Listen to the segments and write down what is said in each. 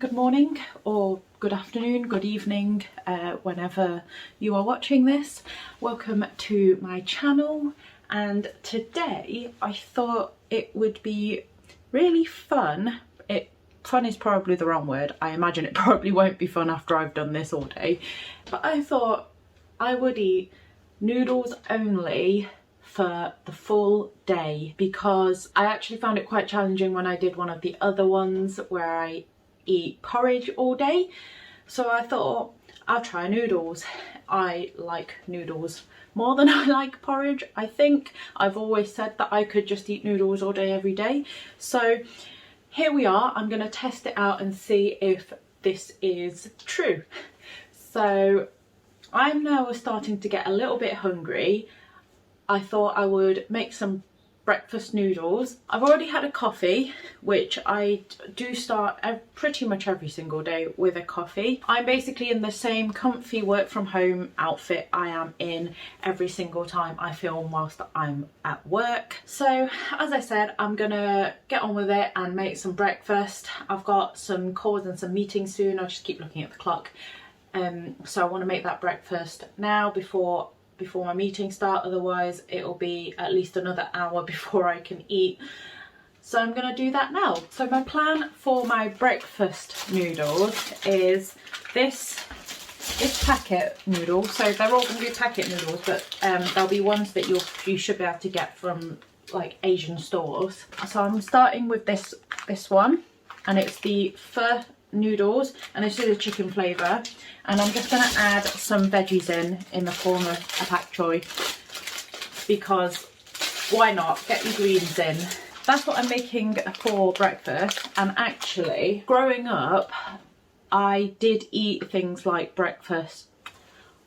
Good morning or good afternoon, good evening, whenever you are watching this. Welcome to my channel, and today I thought it would be really fun. Fun is probably the wrong word. I imagine it probably won't be fun after I've done this all day, but I thought I would eat noodles only for the full day, because I actually found it quite challenging when I did one of the other ones where I eat porridge all day. So I thought I'll try noodles. I like noodles more than I like porridge. I think I've always said that I could just eat noodles all day every day. So here we are. I'm going to test it out and see if this is true. So I'm now starting to get a little bit hungry. I thought I would make some breakfast noodles. I've already had a coffee, which I do start pretty much every single day with a coffee. I'm basically in the same comfy work from home outfit I am in every single time I film whilst I'm at work. So as I said, I'm gonna get on with it and make some breakfast. I've got some calls and some meetings soon. I'll just keep looking at the clock. So I want to make that breakfast now before my meetings start, otherwise it'll be at least another hour before I can eat. So I'm gonna do that now. So my plan for my breakfast noodles is this packet noodle. So they're all gonna be packet noodles, but there'll be ones that you should be able to get from like Asian stores. So I'm starting with this one, and it's the pho noodles, and this is a chicken flavour, and I'm just going to add some veggies in the form of a pak choy, because why not, get your greens in. That's what I'm making for breakfast. And actually growing up I did eat things like breakfast.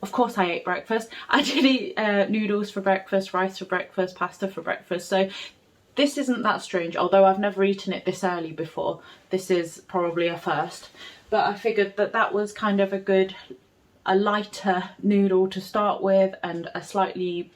Of course I ate breakfast. I did eat noodles for breakfast, rice for breakfast, pasta for breakfast, so this isn't that strange, although I've never eaten it this early before. This is probably a first, but I figured that was kind of a lighter noodle to start with, and a slightly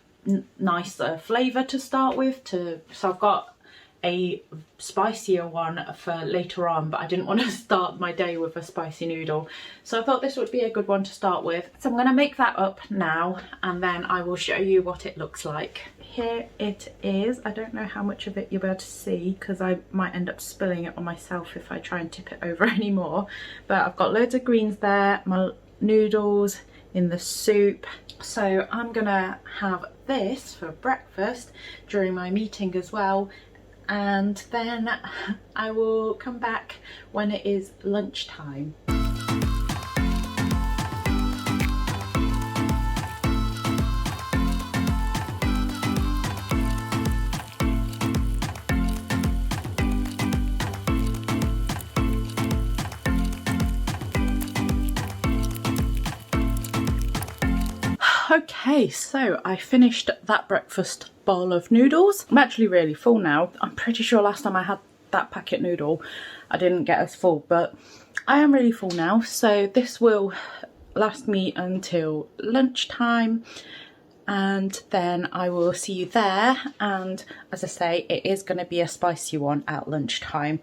nicer flavour to start with. So I've got a spicier one for later on, but I didn't want to start my day with a spicy noodle, so I thought this would be a good one to start with. So I'm going to make that up now, and then I will show you what it looks like. Here it is. I don't know how much of it you'll be able to see, because I might end up spilling it on myself if I try and tip it over anymore, but I've got loads of greens there, my noodles in the soup. So I'm gonna have this for breakfast during my meeting as well, and then I will come back when it is lunchtime. Okay, so I finished that breakfast bowl of noodles. I'm actually really full now. I'm pretty sure last time I had that packet noodle I didn't get as full, but I am really full now. So this will last me until lunchtime, and then I will see you there. And as I say, it is going to be a spicy one at lunchtime.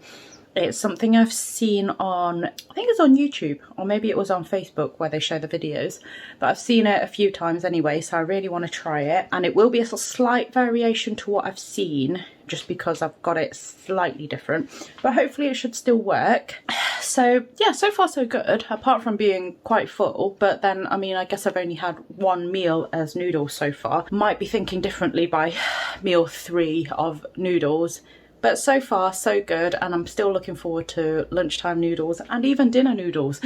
It's something I've seen on, I think it's on YouTube, or maybe it was on Facebook where they show the videos, but I've seen it a few times anyway, so I really want to try it. And it will be a slight variation to what I've seen, just because I've got it slightly different, but hopefully it should still work. So yeah, so far so good, apart from being quite full. But then, I mean, I guess I've only had one meal as noodles so far. Might be thinking differently by meal 3 of noodles. But so far so good, and I'm still looking forward to lunchtime noodles and even dinner noodles.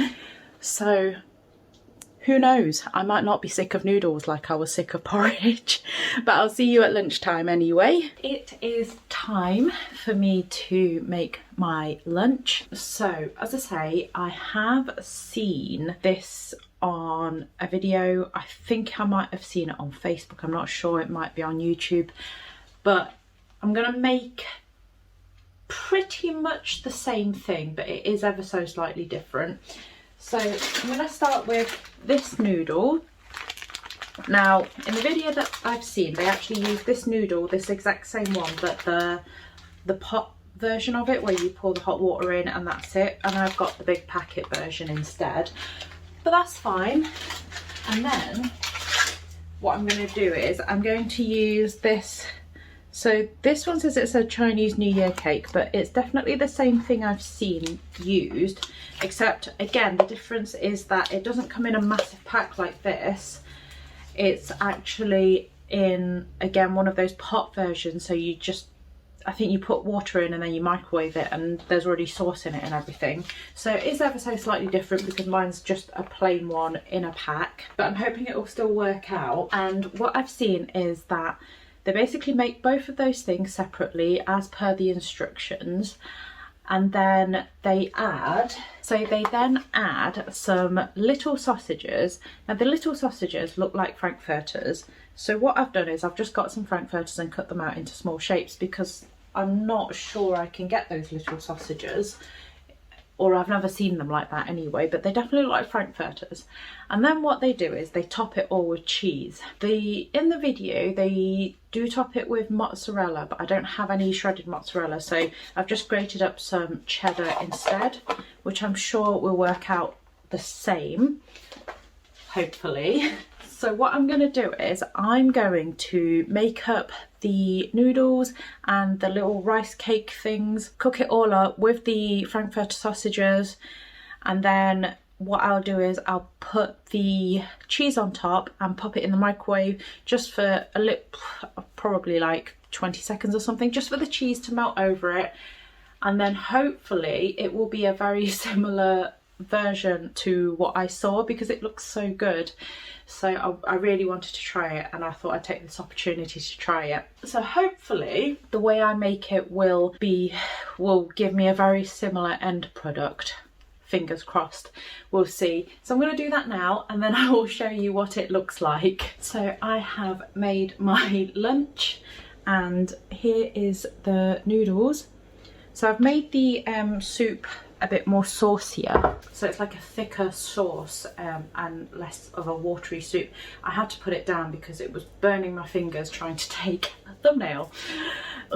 So who knows, I might not be sick of noodles like I was sick of porridge. But I'll see you at lunchtime anyway. It is time for me to make my lunch. So as I say, I have seen this on a video. I think I might have seen it on Facebook. I'm not sure, it might be on YouTube. But I'm gonna make pretty much the same thing, but it is ever so slightly different. So I'm going to start with this noodle. Now in the video that I've seen, they actually use this noodle, this exact same one, but the pot version of it where you pour the hot water in and that's it, and I've got the big packet version instead, but that's fine. And then what I'm going to do is I'm going to use this. So this one says it's a Chinese New Year cake, but it's definitely the same thing I've seen used, except again the difference is that it doesn't come in a massive pack like this. It's actually in, again, one of those pot versions, so you just, I think you put water in and then you microwave it and there's already sauce in it and everything. So it is ever so slightly different because mine's just a plain one in a pack, but I'm hoping it will still work out. And what I've seen is that they basically make both of those things separately as per the instructions, and then they add, so they then add some little sausages. Now the little sausages look like frankfurters, so what I've done is I've just got some frankfurters and cut them out into small shapes because I'm not sure I can get those little sausages, or I've never seen them like that anyway, but they definitely look like frankfurters. And then what they do is they top it all with cheese. In the video they do top it with mozzarella, but I don't have any shredded mozzarella, so I've just grated up some cheddar instead, which I'm sure will work out the same, hopefully. So what I'm going to do is I'm going to make up the noodles and the little rice cake things, cook it all up with the frankfurter sausages, and then what I'll do is I'll put the cheese on top and pop it in the microwave just for a little, probably like 20 seconds or something, just for the cheese to melt over it. And then hopefully it will be a very similar version to what I saw because it looks so good. So I really wanted to try it, and I thought I'd take this opportunity to try it. So hopefully the way I make it will give me a very similar end product. Fingers crossed, we'll see. So I'm going to do that now and then I will show you what it looks like. So I have made my lunch and here is the noodles. So I've made the soup a bit more saucier, so it's like a thicker sauce and less of a watery soup. I had to put it down because it was burning my fingers trying to take a thumbnail.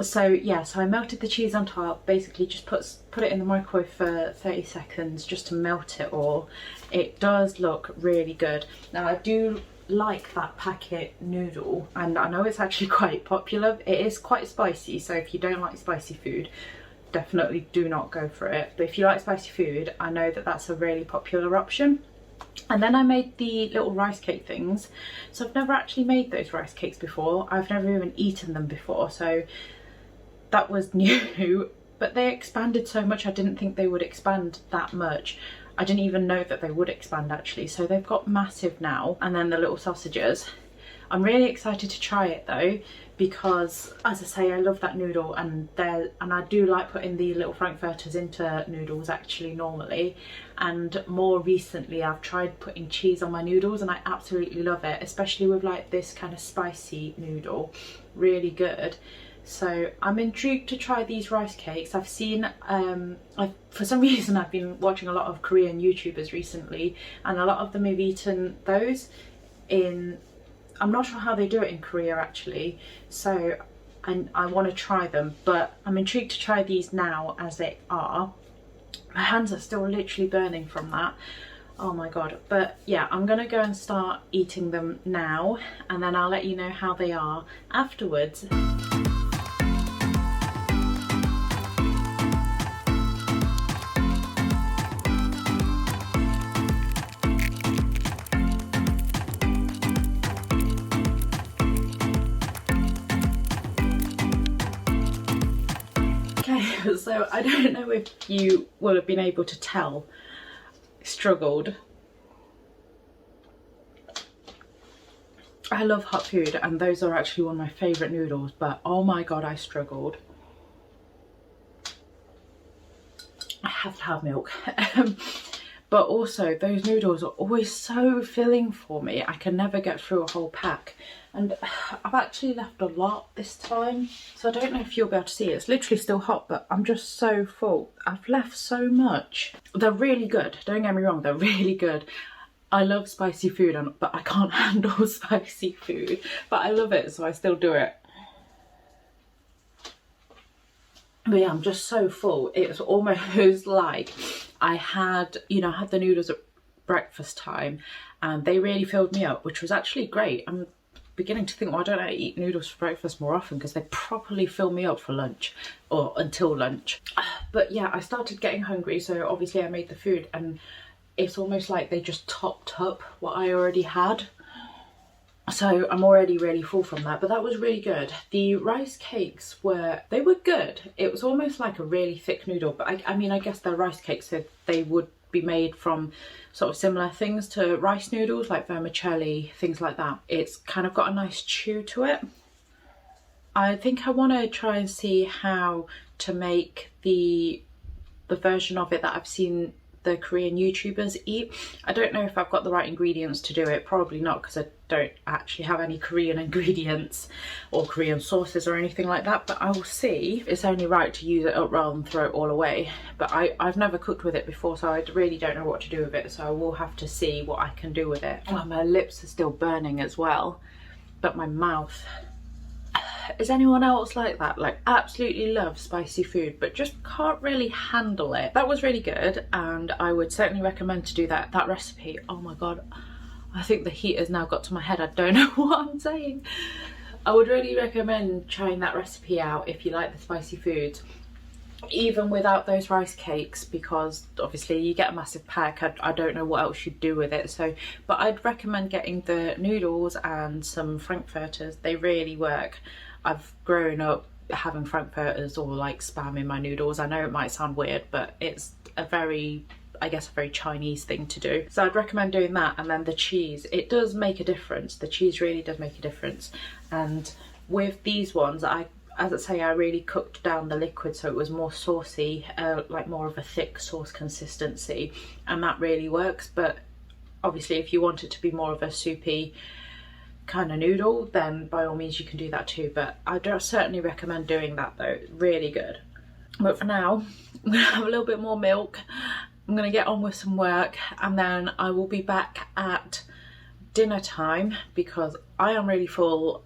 So yeah, so I melted the cheese on top, basically just put it in the microwave for 30 seconds just to melt it all. It does look really good. Now I do like that packet noodle, and I know it's actually quite popular. It is quite spicy, so if you don't like spicy food, definitely do not go for it. But if you like spicy food, I know that that's a really popular option. And then I made the little rice cake things. So I've never actually made those rice cakes before. I've never even eaten them before, so that was new. But they expanded so much, I didn't think they would expand that much. I didn't even know that they would expand actually. So they've got massive now. And then the little sausages. I'm really excited to try it though, because as I say, I love that noodle, and I do like putting the little frankfurters into noodles actually normally, and more recently I've tried putting cheese on my noodles and I absolutely love it, especially with like this kind of spicy noodle. Really good. So I'm intrigued to try these rice cakes. I've seen for some reason I've been watching a lot of Korean YouTubers recently, and a lot of them have eaten those in, I'm not sure how they do it in Korea actually, so I want to try them, but I'm intrigued to try these now as they are. My hands are still literally burning from that. Oh my god. But yeah, I'm gonna go and start eating them now, and then I'll let you know how they are afterwards. So I don't know if you will have been able to tell, struggled. I love hot food and those are actually one of my favourite noodles, but oh my god, I struggled. I have to have milk. But also those noodles are always so filling for me. I can never get through a whole pack. And I've actually left a lot this time, so I don't know if you'll be able to see it. It's literally still hot, but I'm just so full. I've left so much. They're really good, don't get me wrong, they're really good. I love spicy food, but I can't handle spicy food. But I love it, so I still do it. But yeah, I'm just so full. It's almost like I had, you know, I had the noodles at breakfast time and they really filled me up, which was actually great. I'm beginning to think, why don't I eat noodles for breakfast more often, because they properly fill me up for lunch or until lunch. But yeah, I started getting hungry, so obviously I made the food and it's almost like they just topped up what I already had. So I'm already really full from that, but that was really good. The rice cakes were good. It was almost like a really thick noodle, but I mean, I guess they're rice cakes, so they would be made from sort of similar things to rice noodles, like vermicelli, things like that. It's kind of got a nice chew to it. I think I want to try and see how to make the version of it that I've seen the Korean YouTubers eat. I don't know if I've got the right ingredients to do it, probably not, because I don't actually have any Korean ingredients or Korean sauces or anything like that, but I will see. It's only right to use it up rather than throw it all away, but I've never cooked with it before, so I really don't know what to do with it, so I will have to see what I can do with it. Oh, my lips are still burning as well, but my mouth. Is anyone else like that? Like, absolutely love spicy food but just can't really handle it. That was really good and I would certainly recommend to do that recipe. Oh my god, I think the heat has now got to my head. I don't know what I'm saying. I would really recommend trying that recipe out if you like the spicy foods, even without those rice cakes, because obviously you get a massive pack. I don't know what else you'd do with it, so but I'd recommend getting the noodles and some frankfurters. They really work. I've grown up having frankfurters or like spam in my noodles. I know it might sound weird, but it's a very, I guess, a very Chinese thing to do. So I'd recommend doing that. And then the cheese, it does make a difference. The cheese really does make a difference. And with these ones, as I say, I really cooked down the liquid so it was more saucy, like more of a thick sauce consistency, and that really works. But obviously if you want it to be more of a soupy kind of noodle, then by all means you can do that too, but I do certainly recommend doing that though. Really good. But for now, I'm gonna have a little bit more milk. I'm gonna get on with some work and then I will be back at dinner time because I am really full.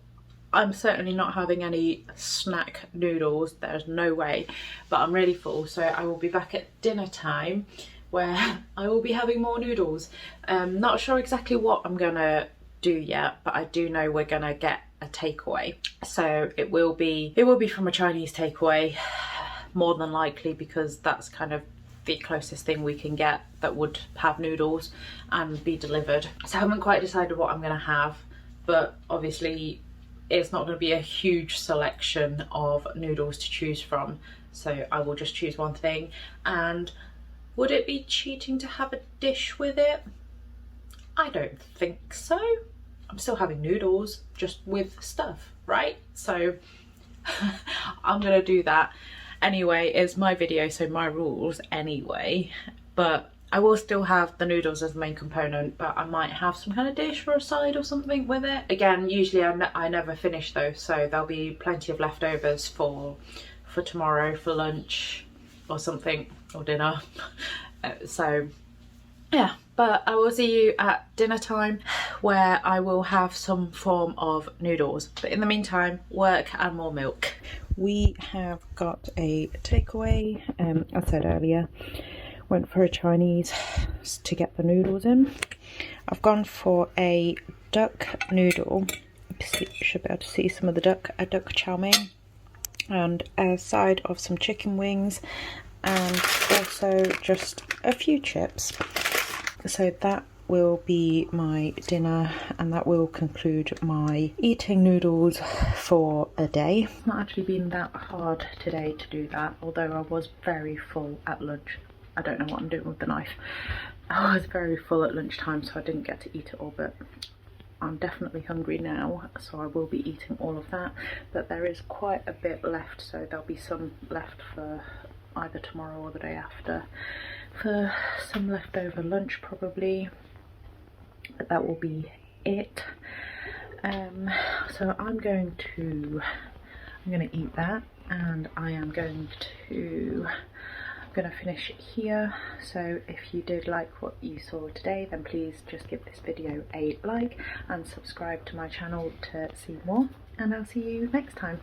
I'm certainly not having any snack noodles, there's no way, but I'm really full, so I will be back at dinner time where I will be having more noodles. Not sure exactly what I'm gonna do yet, but I do know we're gonna get a takeaway, so it will be from a Chinese takeaway more than likely, because that's kind of the closest thing we can get that would have noodles and be delivered. So I haven't quite decided what I'm gonna have, but obviously it's not going to be a huge selection of noodles to choose from, so I will just choose one thing. And would it be cheating to have a dish with it? I don't think so. I'm still having noodles, just with stuff, right? So I'm gonna do that. Anyway, it's my video, so my rules anyway, but I will still have the noodles as the main component, but I might have some kind of dish or a side or something with it. Again, usually I never finish those, so there'll be plenty of leftovers for tomorrow for lunch or something, or dinner. So yeah, but I will see you at dinner time where I will have some form of noodles. But in the meantime, work and more milk. We have got a takeaway, I said earlier. Went for a Chinese to get the noodles in. I've gone for a duck noodle. You should be able to see some of the duck, a duck chow mein, and a side of some chicken wings, and also just a few chips. So that will be my dinner, and that will conclude my eating noodles for a day. It's not actually been that hard today to do that, although I was very full at lunch. I don't know what I'm doing with the knife. I was very full at lunchtime, so I didn't get to eat it all, but I'm definitely hungry now, so I will be eating all of that. But there is quite a bit left, so there'll be some left for either tomorrow or the day after, for some leftover lunch probably, but that will be it. So I'm going to eat that, and I'm gonna finish here. So if you did like what you saw today, then please just give this video a like and subscribe to my channel to see more, and I'll see you next time.